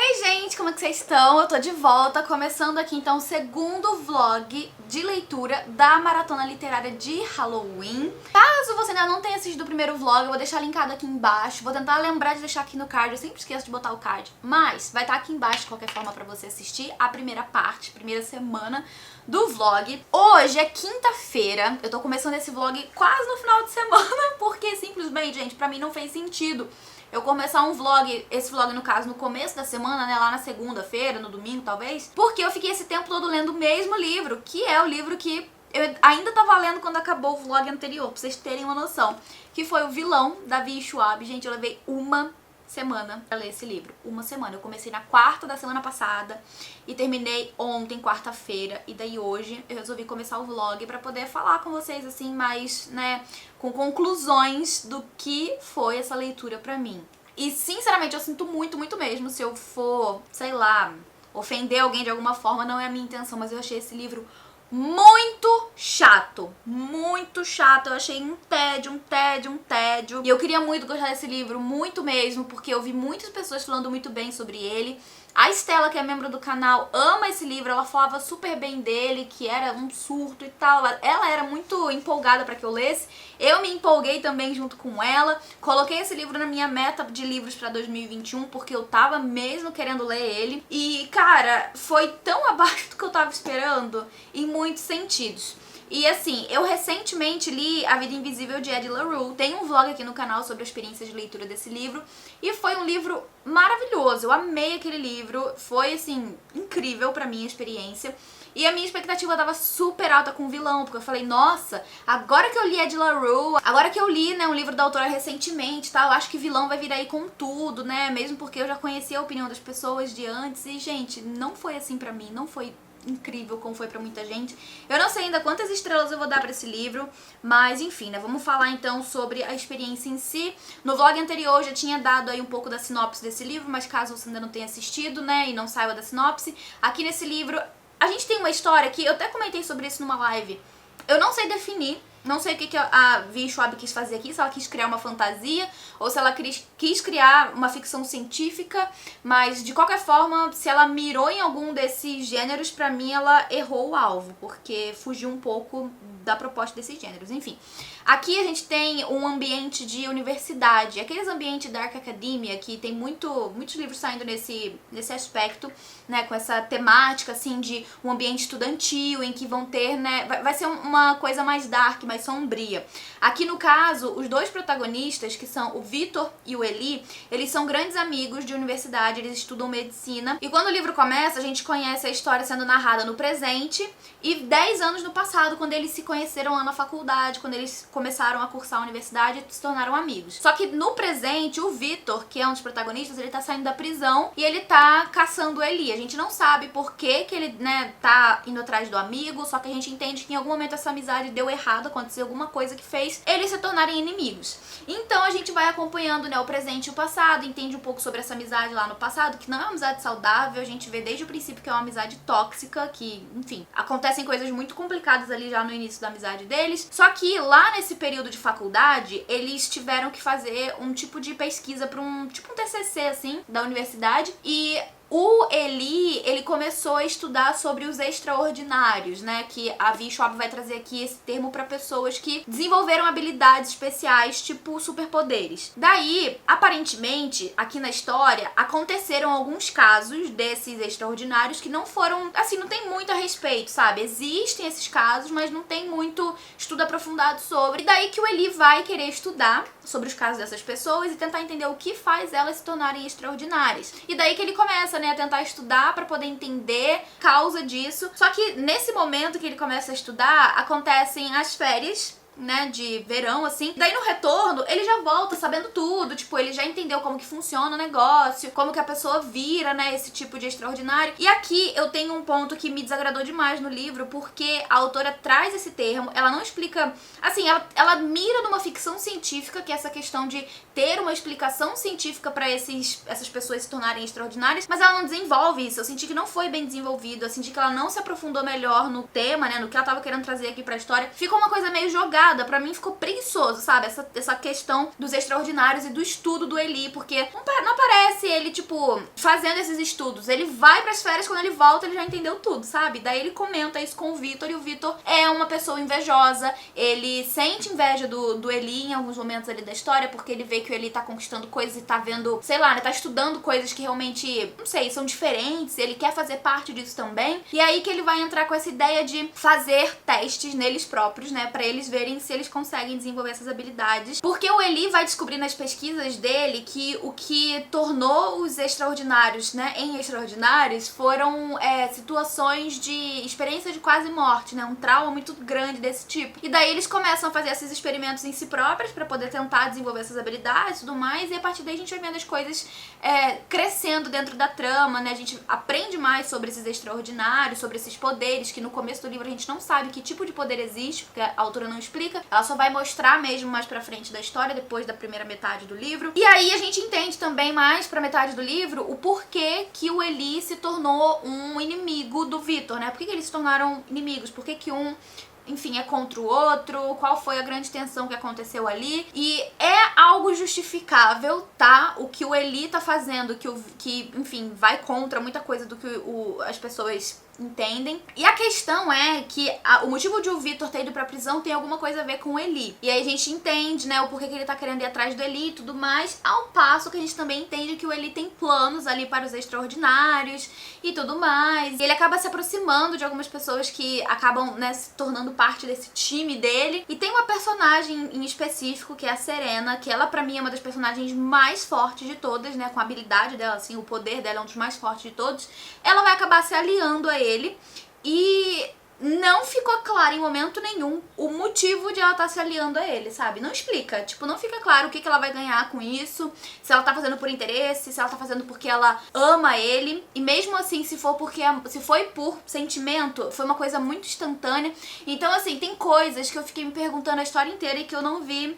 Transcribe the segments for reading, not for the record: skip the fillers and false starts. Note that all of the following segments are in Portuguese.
Oi gente, como é que vocês estão? Eu tô de volta, começando aqui então o segundo vlog de leitura da Maratona Literária de Halloween. Caso você ainda não tenha assistido o primeiro vlog, eu vou deixar linkado aqui embaixo. Vou tentar lembrar de deixar aqui no card, eu sempre esqueço de botar o card. Mas vai estar aqui embaixo de qualquer forma pra você assistir a primeira parte, primeira semana do vlog. Hoje é quinta-feira, eu tô começando esse vlog quase no final de semana, porque simplesmente, gente, pra mim não fez sentido eu começar um vlog, esse vlog no caso, no começo da semana, né, lá na segunda-feira, no domingo talvez, porque eu fiquei esse tempo todo lendo o mesmo livro, que é o livro que eu ainda tava lendo quando acabou o vlog anterior, pra vocês terem uma noção, que foi O Vilão, da Vi Schwab. Gente, eu levei uma semana pra ler esse livro, uma semana. Eu comecei na quarta da semana passada e terminei ontem, quarta-feira, e daí hoje eu resolvi começar o vlog pra poder falar com vocês assim, mais, né, com conclusões do que foi essa leitura pra mim. E sinceramente eu sinto muito, muito mesmo se eu for, sei lá, ofender alguém de alguma forma, não é a minha intenção, mas eu achei esse livro muito chato, muito chato. Eu achei um tédio. E eu queria muito gostar desse livro, muito mesmo, porque eu vi muitas pessoas falando muito bem sobre ele. A Estela, que é membro do canal, ama esse livro, ela falava super bem dele, que era um surto e tal. Ela era muito empolgada pra que eu lesse. Eu me empolguei também junto com ela. Coloquei esse livro na minha meta de livros pra 2021, porque eu tava mesmo querendo ler ele. E, cara, foi tão abaixo do que eu tava esperando, em muitos sentidos. E assim, eu recentemente li A Vida Invisível de Eddie LaRue. Tem um vlog aqui no canal sobre a experiência de leitura desse livro. E foi um livro maravilhoso. Eu amei aquele livro. Foi, assim, incrível pra mim a experiência. E a minha expectativa tava super alta com o vilão, porque eu falei, nossa, agora que eu li Eddie LaRue, agora que eu li, né, um livro da autora recentemente, tá, eu acho que vilão vai vir aí com tudo, né, mesmo porque eu já conhecia a opinião das pessoas de antes. E, gente, não foi assim pra mim, não foi incrível como foi pra muita gente. Eu não sei ainda quantas estrelas eu vou dar pra esse livro, mas enfim, né, vamos falar então sobre a experiência em si. No vlog anterior eu já tinha dado aí um pouco da sinopse desse livro, mas caso você ainda não tenha assistido, né, e não saiba da sinopse, aqui nesse livro a gente tem uma história que eu até comentei sobre isso numa live. Eu não sei definir, não sei o que a Vi Schwab quis fazer aqui, se ela quis criar uma fantasia ou se ela quis criar uma ficção científica, mas de qualquer forma, se ela mirou em algum desses gêneros, pra mim ela errou o alvo, porque fugiu um pouco da proposta desses gêneros, enfim. Aqui a gente tem um ambiente de universidade, aqueles ambientes Dark Academia, que tem muitos livros saindo nesse aspecto, né, com essa temática, assim, de um ambiente estudantil, em que vão ter, né, vai ser uma coisa mais dark, mais sombria. Aqui no caso, os dois protagonistas, que são o Vitor e o Eli, eles são grandes amigos de universidade, eles estudam medicina, e quando o livro começa, a gente conhece a história sendo narrada no presente e 10 anos no passado, quando eles se conheceram lá na faculdade, quando eles começaram a cursar a universidade e se tornaram amigos. Só que no presente, o Vitor, que é um dos protagonistas, ele tá saindo da prisão e ele tá caçando o Eli. A gente não sabe por que ele, né, tá indo atrás do amigo, só que a gente entende que em algum momento essa amizade deu errado, aconteceu alguma coisa que fez eles se tornarem inimigos. Então a gente vai acompanhando, né, o presente e o passado, entende um pouco sobre essa amizade lá no passado, que não é uma amizade saudável, a gente vê desde o princípio que é uma amizade tóxica, que, enfim, acontecem coisas muito complicadas ali já no início da amizade deles. Só que lá nesse período de faculdade, eles tiveram que fazer um tipo de pesquisa para um TCC, assim, da universidade, e o Eli, ele começou a estudar sobre os extraordinários, né, que a Vi Schwab vai trazer aqui esse termo para pessoas que desenvolveram habilidades especiais, tipo superpoderes. Daí, aparentemente, aqui na história, aconteceram alguns casos desses extraordinários que não foram, assim, não tem muito a respeito, sabe? Existem esses casos, mas não tem muito estudo aprofundado sobre. E daí que o Eli vai querer estudar sobre os casos dessas pessoas e tentar entender o que faz elas se tornarem extraordinárias. E daí que ele começa, né, a tentar estudar pra poder entender a causa disso. Só que nesse momento que ele começa a estudar, acontecem as férias, né, de verão, assim. Daí no retorno, ele já volta sabendo tudo, tipo, ele já entendeu como que funciona o negócio, como que a pessoa vira, né, esse tipo de extraordinário. E aqui eu tenho um ponto que me desagradou demais no livro, porque a autora traz esse termo, ela não explica, assim, ela mira numa ficção científica, que é essa questão de ter uma explicação científica pra essas pessoas se tornarem extraordinárias, mas ela não desenvolve isso. Eu senti que não foi bem desenvolvido, eu senti que ela não se aprofundou melhor no tema, né, no que ela tava querendo trazer aqui pra história. Ficou uma coisa meio jogada temporada, pra mim, ficou preguiçoso, sabe? Essa questão dos extraordinários e do estudo do Eli, porque não aparece ele, tipo, fazendo esses estudos. Ele vai pras férias, quando ele volta, ele já entendeu tudo, sabe? Daí ele comenta isso com o Victor, e o Victor é uma pessoa invejosa, ele sente inveja do Eli em alguns momentos ali da história, porque ele vê que o Eli tá conquistando coisas e tá vendo, sei lá, né, tá estudando coisas que realmente, não sei, são diferentes, ele quer fazer parte disso também. E aí que ele vai entrar com essa ideia de fazer testes neles próprios, né, pra eles verem se eles conseguem desenvolver essas habilidades. Porque o Eli vai descobrir nas pesquisas dele que o que tornou os extraordinários, né, em extraordinários foram situações de experiência de quase morte, né, um trauma muito grande desse tipo. E daí eles começam a fazer esses experimentos em si próprios pra poder tentar desenvolver essas habilidades e tudo mais, e a partir daí a gente vai vendo as coisas crescendo dentro da trama, né, a gente aprende mais sobre esses extraordinários, sobre esses poderes, que no começo do livro a gente não sabe que tipo de poder existe, porque a autora não explica, ela só vai mostrar mesmo mais pra frente da história, depois da primeira metade do livro. E aí a gente entende também mais pra metade do livro o porquê que o Eli se tornou um inimigo do Victor, né, por que eles se tornaram inimigos, por que um enfim, é contra o outro, qual foi a grande tensão que aconteceu ali. E é algo justificável, tá? O que o Eli tá fazendo, que enfim, vai contra muita coisa do que as pessoas entendem. E a questão é que o motivo de o Victor ter ido pra prisão tem alguma coisa a ver com o Eli. E aí a gente entende, né, o porquê que ele tá querendo ir atrás do Eli e tudo mais, ao passo que a gente também entende que o Eli tem planos ali para os extraordinários e tudo mais. E ele acaba se aproximando de algumas pessoas que acabam, né, se tornando parte desse time dele. E tem uma personagem em específico, que é a Serena, que ela pra mim é uma das personagens mais fortes de todas, né, com a habilidade dela, assim, o poder dela é um dos mais fortes de todos. Ela vai acabar se aliando a ele, e não ficou claro em momento nenhum o motivo de ela estar se aliando a ele, sabe? Não explica, tipo, não fica claro o que ela vai ganhar com isso, se ela tá fazendo por interesse, se ela tá fazendo porque ela ama ele, e mesmo assim, se foi por sentimento, foi uma coisa muito instantânea. Então, assim, tem coisas que eu fiquei me perguntando a história inteira e que eu não vi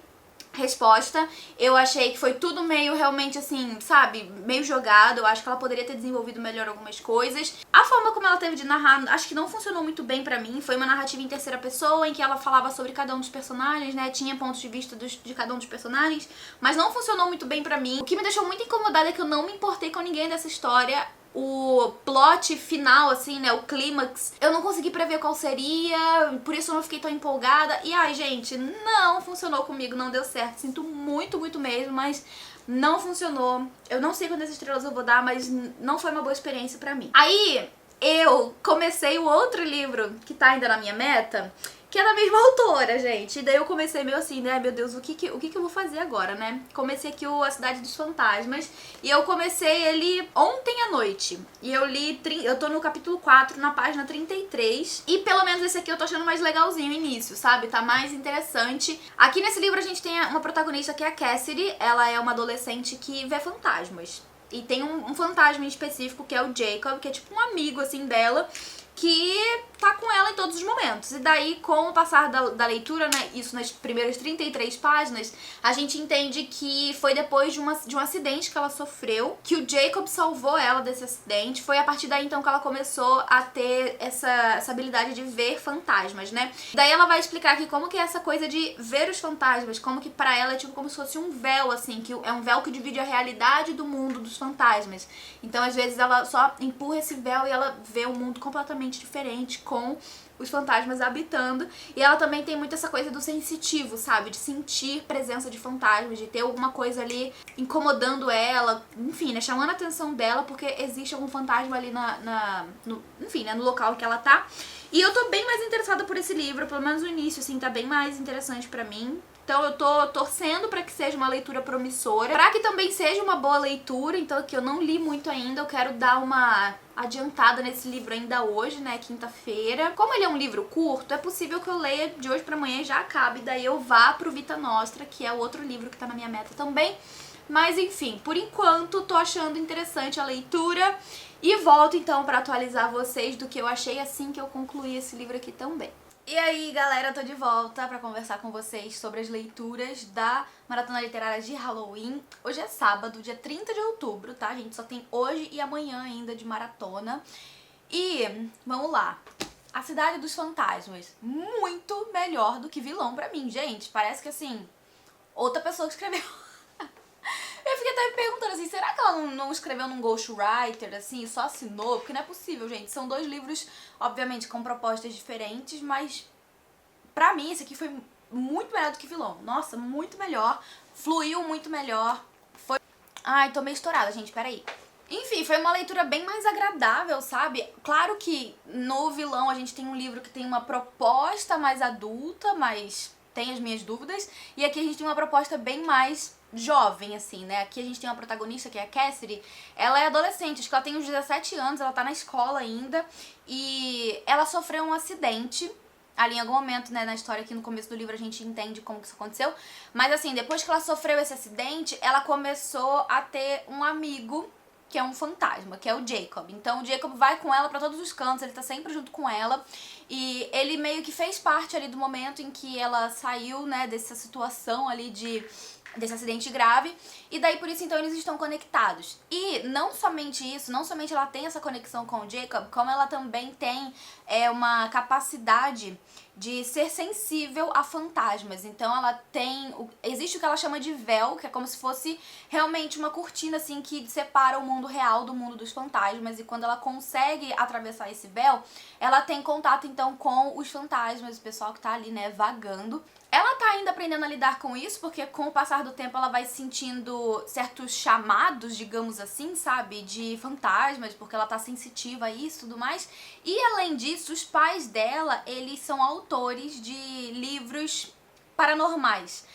resposta. Eu achei que foi tudo meio realmente assim, sabe, meio jogado. Eu acho que ela poderia ter desenvolvido melhor algumas coisas. A forma como ela teve de narrar, acho que não funcionou muito bem pra mim. Foi uma narrativa em terceira pessoa, em que ela falava sobre cada um dos personagens, né, tinha pontos de vista de cada um dos personagens, mas não funcionou muito bem pra mim. O que me deixou muito incomodada é que eu não me importei com ninguém dessa história. O plot final, assim, né, o clímax, eu não consegui prever qual seria, por isso eu não fiquei tão empolgada. E ai, gente, não funcionou comigo, não deu certo. Sinto muito, muito mesmo, mas não funcionou. Eu não sei quantas estrelas eu vou dar, mas não foi uma boa experiência pra mim. Aí eu comecei o outro livro que tá ainda na minha meta, que é da mesma autora, gente. E daí eu comecei meio assim, né, meu Deus, o que eu vou fazer agora, né? Comecei aqui A Cidade dos Fantasmas, e eu comecei ele ontem à noite. E eu li, eu tô no capítulo 4, na página 33, e pelo menos esse aqui eu tô achando mais legalzinho o início, sabe? Tá mais interessante. Aqui nesse livro a gente tem uma protagonista que é a Cassidy, ela é uma adolescente que vê fantasmas. E tem um fantasma em específico que é o Jacob, que é tipo um amigo, assim, dela, que tá com ela em todos os momentos. E daí, com o passar da leitura, né, isso nas primeiras 33 páginas, a gente entende que foi depois de um acidente que ela sofreu, que o Jacob salvou ela desse acidente. Foi a partir daí, então, que ela começou a ter essa habilidade de ver fantasmas, né? Daí ela vai explicar aqui como que é essa coisa de ver os fantasmas, como que pra ela é tipo como se fosse um véu, assim, que é um véu que divide a realidade do mundo dos fantasmas. Então, às vezes, ela só empurra esse véu e ela vê um mundo completamente diferente, com os fantasmas habitando. E ela também tem muito essa coisa do sensitivo, sabe? De sentir presença de fantasmas, de ter alguma coisa ali incomodando ela, enfim, né? Chamando a atenção dela porque existe algum fantasma ali enfim, né? No local que ela tá. E eu tô bem mais interessada por esse livro, pelo menos o início, assim, tá bem mais interessante pra mim. Então eu tô torcendo pra que seja uma leitura promissora, pra que também seja uma boa leitura. Então, que eu não li muito ainda, eu quero dar uma adiantada nesse livro ainda hoje, né, quinta-feira. Como ele é um livro curto, é possível que eu leia de hoje pra amanhã e já acabe, daí eu vá pro Vita Nostra, que é o outro livro que tá na minha meta também. Mas enfim, por enquanto tô achando interessante a leitura e volto então pra atualizar vocês do que eu achei assim que eu concluí esse livro aqui também. E aí, galera, tô de volta pra conversar com vocês sobre as leituras da Maratona Literária de Halloween. Hoje é sábado, dia 30 de outubro, tá? A gente só tem hoje e amanhã ainda de maratona. E, vamos lá. A Cidade dos Fantasmas. Muito melhor do que vilão pra mim, gente. Parece que, assim, outra pessoa que escreveu. Eu fiquei até me perguntando assim, será que ela não escreveu num ghostwriter, assim, e só assinou? Porque não é possível, gente. São dois livros, obviamente, com propostas diferentes, mas pra mim esse aqui foi muito melhor do que vilão. Nossa, muito melhor. Fluiu muito melhor. Foi... Ai, tô meio estourada, gente, peraí. Enfim, foi uma leitura bem mais agradável, sabe? Claro que no vilão a gente tem um livro que tem uma proposta mais adulta, mas tem as minhas dúvidas. E aqui a gente tem uma proposta bem mais jovem, assim, né? Aqui a gente tem uma protagonista que é a Cassidy. Ela é adolescente, acho que ela tem uns 17 anos, ela tá na escola ainda. E ela sofreu um acidente ali em algum momento, né, na história aqui no começo do livro a gente entende como que isso aconteceu. Mas assim, depois que ela sofreu esse acidente, ela começou a ter um amigo que é um fantasma, que é o Jacob. Então o Jacob vai com ela pra todos os cantos, ele tá sempre junto com ela. E ele meio que fez parte ali do momento em que ela saiu, né, dessa situação ali desse acidente grave, e daí por isso então eles estão conectados. E não somente isso, não somente ela tem essa conexão com o Jacob, como ela também tem uma capacidade de ser sensível a fantasmas. Então ela tem, existe o que ela chama de véu, que é como se fosse realmente uma cortina assim que separa o mundo real do mundo dos fantasmas, e quando ela consegue atravessar esse véu, ela tem contato então com os fantasmas, o pessoal que tá ali, né, vagando. Ela tá ainda aprendendo a lidar com isso, porque com o passar do tempo ela vai sentindo certos chamados, digamos assim, sabe, de fantasmas, porque ela tá sensitiva a isso e tudo mais. E além disso, os pais dela, eles são autores de livros paranormais.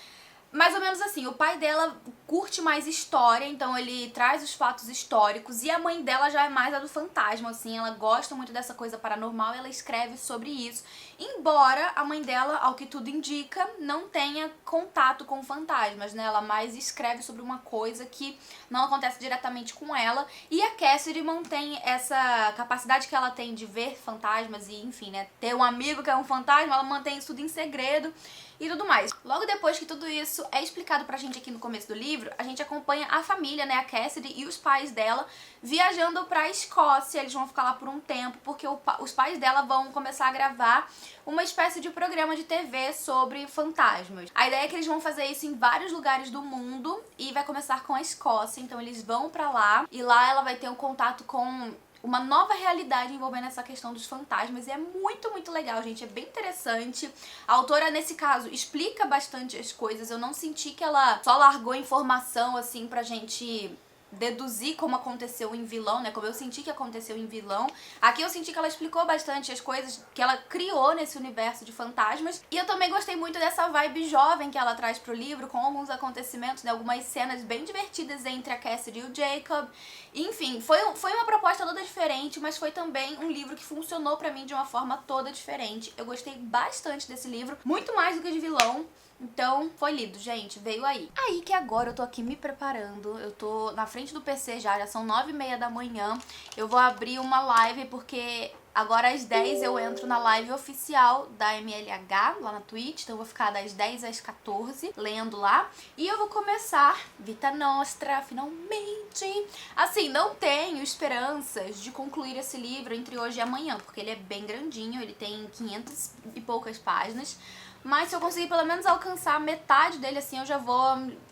Mais ou menos assim, o pai dela curte mais história, então ele traz os fatos históricos, e a mãe dela já é mais a do fantasma, assim, ela gosta muito dessa coisa paranormal e ela escreve sobre isso. Embora a mãe dela, ao que tudo indica, não tenha contato com fantasmas, né? Ela mais escreve sobre uma coisa que não acontece diretamente com ela, e a Cassidy mantém essa capacidade que ela tem de ver fantasmas e, enfim, né, ter um amigo que é um fantasma, ela mantém isso tudo em segredo e tudo mais. Logo depois que tudo isso é explicado pra gente aqui no começo do livro, a gente acompanha a família, né, a Cassidy e os pais dela viajando pra Escócia. Eles vão ficar lá por um tempo, porque os pais dela vão começar a gravar uma espécie de programa de TV sobre fantasmas. A ideia é que eles vão fazer isso em vários lugares do mundo, e vai começar com a Escócia. Então eles vão pra lá, e lá ela vai ter um contato com uma nova realidade envolvendo essa questão dos fantasmas, e é muito, muito legal, gente, é bem interessante. A autora, nesse caso, explica bastante as coisas, eu não senti que ela só largou informação, assim, pra gente deduzir como aconteceu em vilão, né, como eu senti que aconteceu em vilão. Aqui eu senti que ela explicou bastante as coisas que ela criou nesse universo de fantasmas, e eu também gostei muito dessa vibe jovem que ela traz pro livro, com alguns acontecimentos, né, algumas cenas bem divertidas entre a Cassidy e o Jacob. Enfim, foi uma proposta toda diferente, mas foi também um livro que funcionou pra mim de uma forma toda diferente. Eu gostei bastante desse livro, muito mais do que de vilão. Então, foi lindo, gente, veio aí. Aí que agora eu tô aqui me preparando, eu tô na frente do PC já são 9h30 da manhã. Eu vou abrir uma live porque agora às 10 eu entro na live oficial da MLH lá na Twitch, então eu vou ficar das 10 às 14 lendo lá. E eu vou começar Vita Nostra, finalmente! Assim, não tenho esperanças de concluir esse livro entre hoje e amanhã, porque ele é bem grandinho, ele tem 500 e poucas páginas. Mas se eu conseguir pelo menos alcançar metade dele, assim, eu já vou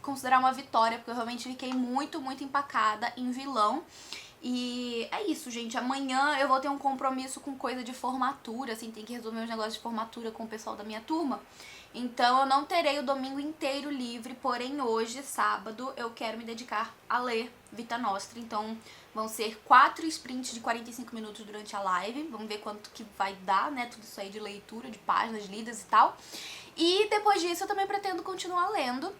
considerar uma vitória, porque eu realmente fiquei muito, muito empacada em vilão. E é isso, gente. Amanhã eu vou ter um compromisso com coisa de formatura, assim, tem que resolver uns negócios de formatura com o pessoal da minha turma. Então eu não terei o domingo inteiro livre, porém hoje, sábado, eu quero me dedicar a ler Vita Nostra. Então vão ser 4 sprints de 45 minutos durante a live. Vamos ver quanto que vai dar, né, tudo isso aí de leitura, de páginas lidas e tal. E depois disso eu também pretendo continuar lendo.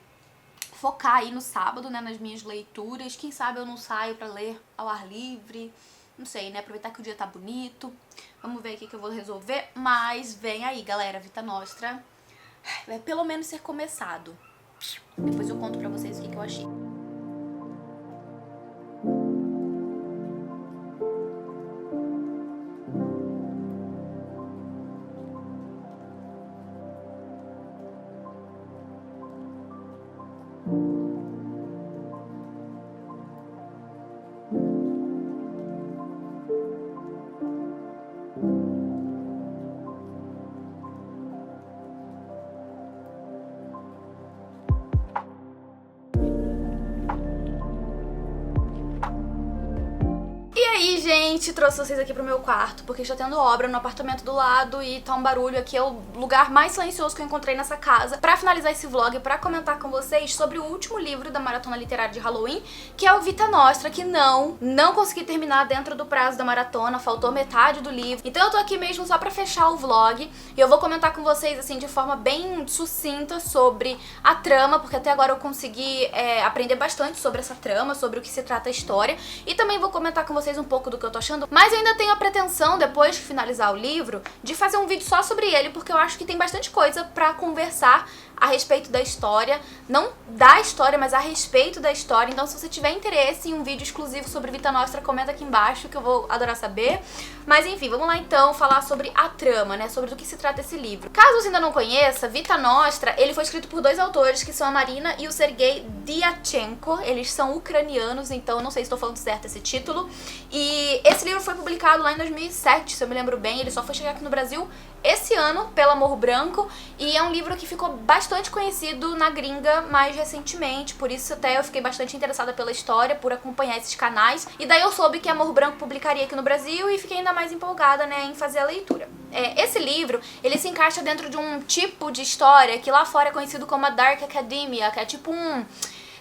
Focar aí no sábado, né, nas minhas leituras. Quem sabe eu não saio pra ler ao ar livre. Não sei, né, aproveitar que o dia tá bonito. Vamos ver o que eu vou resolver. Mas vem aí, galera, Vita Nostra vai pelo menos ser começado. Depois eu conto pra vocês o que eu achei. finalmente trouxe vocês aqui pro meu quarto, porque está tendo obra no apartamento do lado e tá um barulho aqui, é o lugar mais silencioso que eu encontrei nessa casa, pra finalizar esse vlog, pra comentar com vocês sobre o último livro da Maratona Literária de Halloween, que é o Vita Nostra, que não consegui terminar dentro do prazo da maratona, faltou metade do livro, então eu tô aqui mesmo só pra fechar o vlog, e eu vou comentar com vocês, assim, de forma bem sucinta sobre a trama, porque até agora eu consegui aprender bastante sobre essa trama, sobre o que se trata a história, e também vou comentar com vocês um pouco do que eu tô achando, mas eu ainda tenho a pretensão, depois de finalizar o livro, de fazer um vídeo só sobre ele, porque eu acho que tem bastante coisa pra conversar a respeito da história, não da história, mas a respeito da história. Então se você tiver interesse em um vídeo exclusivo sobre Vita Nostra, comenta aqui embaixo que eu vou adorar saber. Mas enfim, vamos lá então falar sobre a trama, né, sobre do que se trata esse livro. Caso você ainda não conheça, Vita Nostra, ele foi escrito por dois autores, que são a Marina e o Sergei Dyachenko. Eles são ucranianos, então não sei se estou falando certo esse título. E esse livro foi publicado lá em 2007, se eu me lembro bem, ele só foi chegar aqui no Brasil esse ano, pela Morro Branco, e é um livro que ficou bastante conhecido na gringa mais recentemente, por isso até eu fiquei bastante interessada pela história, por acompanhar esses canais, e daí eu soube que a Morro Branco publicaria aqui no Brasil e fiquei ainda mais empolgada, né, em fazer a leitura. Esse livro, ele se encaixa dentro de um tipo de história que lá fora é conhecido como a Dark Academia, que é tipo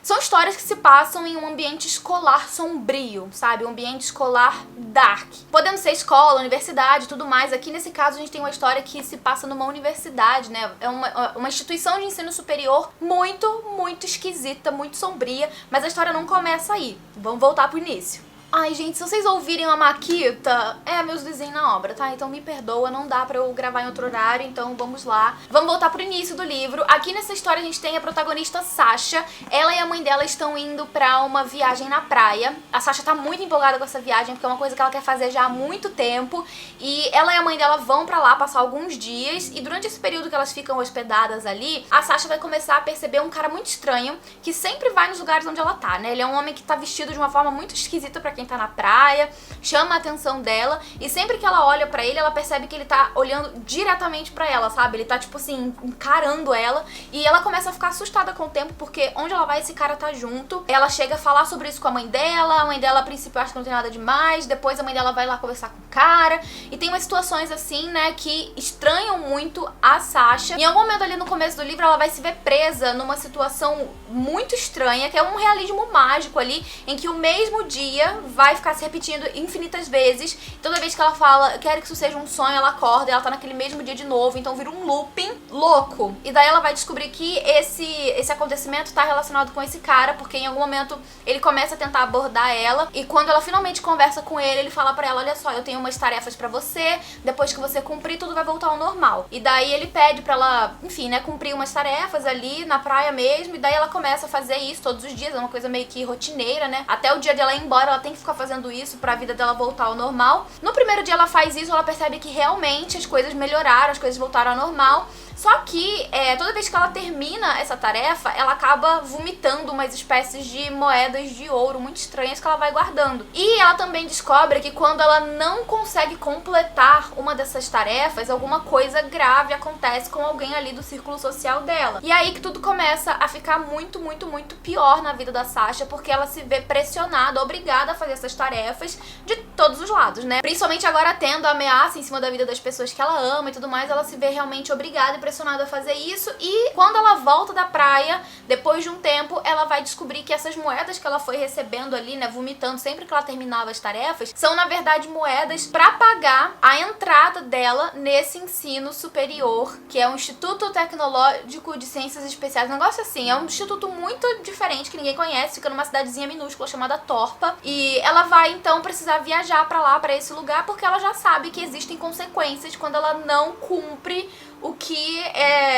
são histórias que se passam em um ambiente escolar sombrio, sabe? Um ambiente escolar dark. Podendo ser escola, universidade e tudo mais. Aqui nesse caso a gente tem uma história que se passa numa universidade, né? É uma instituição de ensino superior muito esquisita, muito sombria. Mas a história não começa aí. Vamos voltar pro início. Ai, gente, se vocês ouvirem uma maquita, meus vizinhos na obra, tá? Então me perdoa, não dá pra eu gravar em outro horário, então vamos lá. Vamos voltar pro início do livro. Aqui nessa história a gente tem a protagonista Sasha. Ela e a mãe dela estão indo pra uma viagem na praia. A Sasha tá muito empolgada com essa viagem, porque é uma coisa que ela quer fazer já há muito tempo. E ela e a mãe dela vão pra lá passar alguns dias, e durante esse período que elas ficam hospedadas ali, a Sasha vai começar a perceber um cara muito estranho, que sempre vai nos lugares onde ela tá, né? Ele é um homem que tá vestido de uma forma muito esquisita pra quem tá na praia, chama a atenção dela, e sempre que ela olha pra ele, ela percebe que ele tá olhando diretamente pra ela, sabe? Ele tá, tipo assim, encarando ela, e ela começa a ficar assustada com o tempo, porque onde ela vai, esse cara tá junto. Ela chega a falar sobre isso com a mãe dela a princípio acha que não tem nada demais, depois a mãe dela vai lá conversar com o cara, e tem umas situações assim, né, que estranham muito a Sasha. Em algum momento ali no começo do livro, ela vai se ver presa numa situação muito estranha, que é um realismo mágico ali, em que o mesmo dia vai ficar se repetindo infinitas vezes. Toda vez que ela fala, quero que isso seja um sonho, ela acorda e ela tá naquele mesmo dia de novo, então vira um looping louco. E daí ela vai descobrir que esse acontecimento tá relacionado com esse cara, porque em algum momento ele começa a tentar abordar ela, e quando ela finalmente conversa com ele, ele fala pra ela, olha só, eu tenho umas tarefas pra você, depois que você cumprir, tudo vai voltar ao normal. E daí ele pede pra ela, enfim, né, cumprir umas tarefas ali na praia mesmo, e daí ela começa a fazer isso todos os dias, é uma coisa meio que rotineira, né, até o dia dela ir embora, ela tem que ficar fazendo isso pra vida dela voltar ao normal. No primeiro dia ela faz isso, ela percebe que realmente as coisas melhoraram, as coisas voltaram ao normal. Só que toda vez que ela termina essa tarefa, ela acaba vomitando umas espécies de moedas de ouro muito estranhas que ela vai guardando. E ela também descobre que quando ela não consegue completar uma dessas tarefas, alguma coisa grave acontece com alguém ali do círculo social dela. E aí que tudo começa a ficar muito pior na vida da Sasha, porque ela se vê pressionada, obrigada a fazer essas tarefas de todos os lados, né? Principalmente agora tendo a ameaça em cima da vida das pessoas que ela ama e tudo mais, ela se vê realmente obrigada e pressionada a fazer isso. E quando ela volta da praia, depois de um tempo, ela vai descobrir que essas moedas que ela foi recebendo ali, né, vomitando sempre que ela terminava as tarefas, são na verdade moedas pra pagar a entrada dela nesse ensino superior, que é o Instituto Tecnológico de Ciências Especiais, um negócio assim, é um instituto muito diferente que ninguém conhece, fica numa cidadezinha minúscula chamada Torpa, e ela vai então precisar viajar pra lá, pra esse lugar, porque ela já sabe que existem consequências quando ela não cumpre o que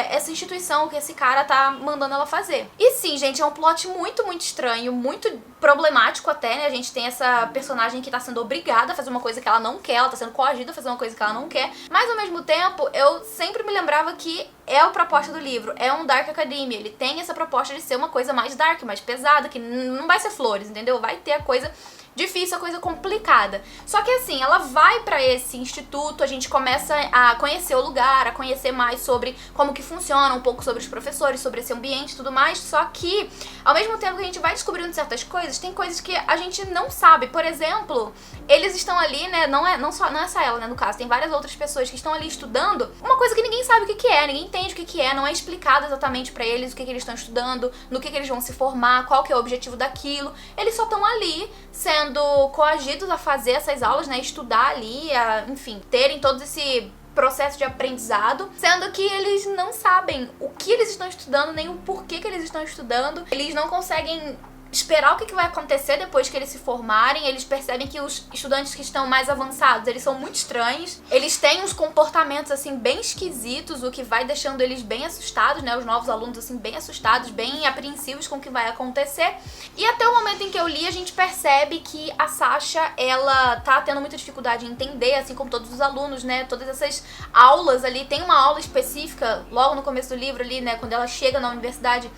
essa instituição, o que esse cara tá mandando ela fazer. E sim, gente, é um plot muito estranho, muito problemático até, né? A gente tem essa personagem que tá sendo obrigada a fazer uma coisa que ela não quer, ela tá sendo coagida a fazer uma coisa que ela não quer, mas ao mesmo tempo, eu sempre me lembrava que é a proposta do livro, é um Dark Academia, ele tem essa proposta de ser uma coisa mais dark, mais pesada, que não vai ser flores, entendeu? Vai ter a coisa difícil, a coisa complicada. Só que assim, ela vai pra esse instituto, a gente começa a conhecer o lugar, a conhecer conhecer mais sobre como que funciona, um pouco sobre os professores, sobre esse ambiente e tudo mais, só que ao mesmo tempo que a gente vai descobrindo certas coisas, tem coisas que a gente não sabe. Por exemplo, eles estão ali, né, não é só ela, né, no caso, tem várias outras pessoas que estão ali estudando uma coisa que ninguém sabe o que é, ninguém entende o que é, não é explicado exatamente pra eles o que eles estão estudando, no que eles vão se formar, qual que é o objetivo daquilo. Eles só estão ali sendo coagidos a fazer essas aulas, né, estudar ali, enfim, terem todo esse processo de aprendizado, sendo que eles não sabem o que eles estão estudando, nem o porquê que eles estão estudando. Eles não conseguem esperar o que vai acontecer depois que eles se formarem. Eles percebem que os estudantes que estão mais avançados, eles são muito estranhos, eles têm uns comportamentos assim bem esquisitos, o que vai deixando eles bem assustados, né, os novos alunos assim bem assustados, bem apreensivos com o que vai acontecer. E até o momento em que eu li, a gente percebe que a Sasha, ela tá tendo muita dificuldade em entender, assim como todos os alunos, né, todas essas aulas ali. Tem uma aula específica logo no começo do livro ali, né, quando ela chega na universidade,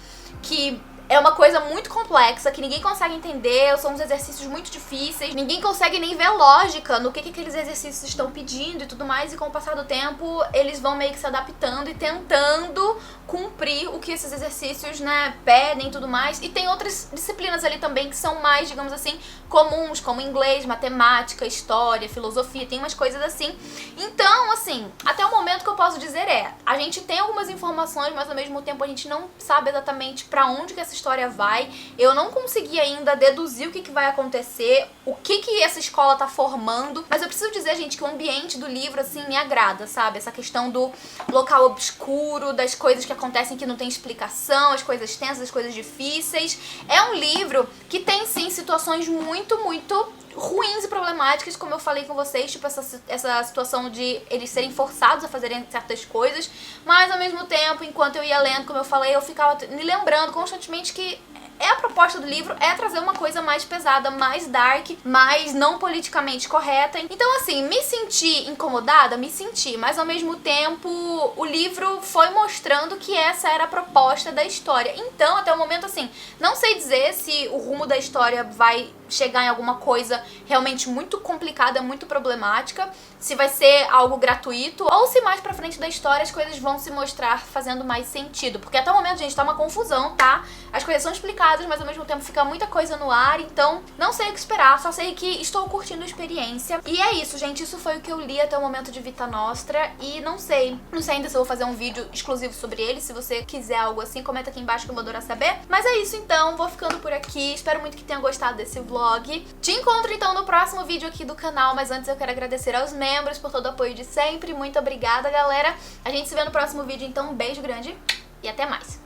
que é uma coisa muito complexa, que ninguém consegue entender, são uns exercícios muito difíceis, ninguém consegue nem ver lógica no que aqueles exercícios estão pedindo e tudo mais, e com o passar do tempo, eles vão meio que se adaptando e tentando cumprir o que esses exercícios, né, pedem e tudo mais. E tem outras disciplinas ali também que são mais, digamos assim, comuns, como inglês, matemática, história, filosofia, tem umas coisas assim. Então, assim, até o momento que eu posso dizer a gente tem algumas informações, mas ao mesmo tempo a gente não sabe exatamente pra onde que essa história vai. Eu não consegui ainda deduzir o que vai acontecer, o que essa escola tá formando, mas eu preciso dizer, gente, que o ambiente do livro, assim, me agrada, sabe? Essa questão do local obscuro, das coisas que acontecem que não tem explicação, as coisas tensas, as coisas difíceis. É um livro que tem, sim, situações muito ruins e problemáticas, como eu falei com vocês, tipo essa situação de eles serem forçados a fazerem certas coisas, mas ao mesmo tempo, enquanto eu ia lendo, como eu falei, eu ficava me lembrando constantemente que a proposta do livro é trazer uma coisa mais pesada, mais dark, mais não politicamente correta. Então, assim, me senti incomodada? Me senti, mas ao mesmo tempo o livro foi mostrando que essa era a proposta da história. Então, até o momento, assim, não sei dizer se o rumo da história vai chegar em alguma coisa realmente muito complicada, muito problemática, se vai ser algo gratuito, ou se mais pra frente da história as coisas vão se mostrar fazendo mais sentido. Porque até o momento, gente, tá uma confusão, tá? As coisas são explicadas, mas ao mesmo tempo fica muita coisa no ar, então não sei o que esperar, só sei que estou curtindo a experiência. E é isso, gente, isso foi o que eu li até o momento de Vita Nostra, e não sei ainda se eu vou fazer um vídeo exclusivo sobre ele. Se você quiser algo assim, comenta aqui embaixo que eu vou adorar saber. Mas é isso então, vou ficando por aqui, espero muito que tenha gostado desse vlog. Te encontro então no próximo vídeo aqui do canal, mas antes eu quero agradecer aos membros por todo o apoio de sempre. Muito obrigada, galera. A gente se vê no próximo vídeo, então um beijo grande e até mais.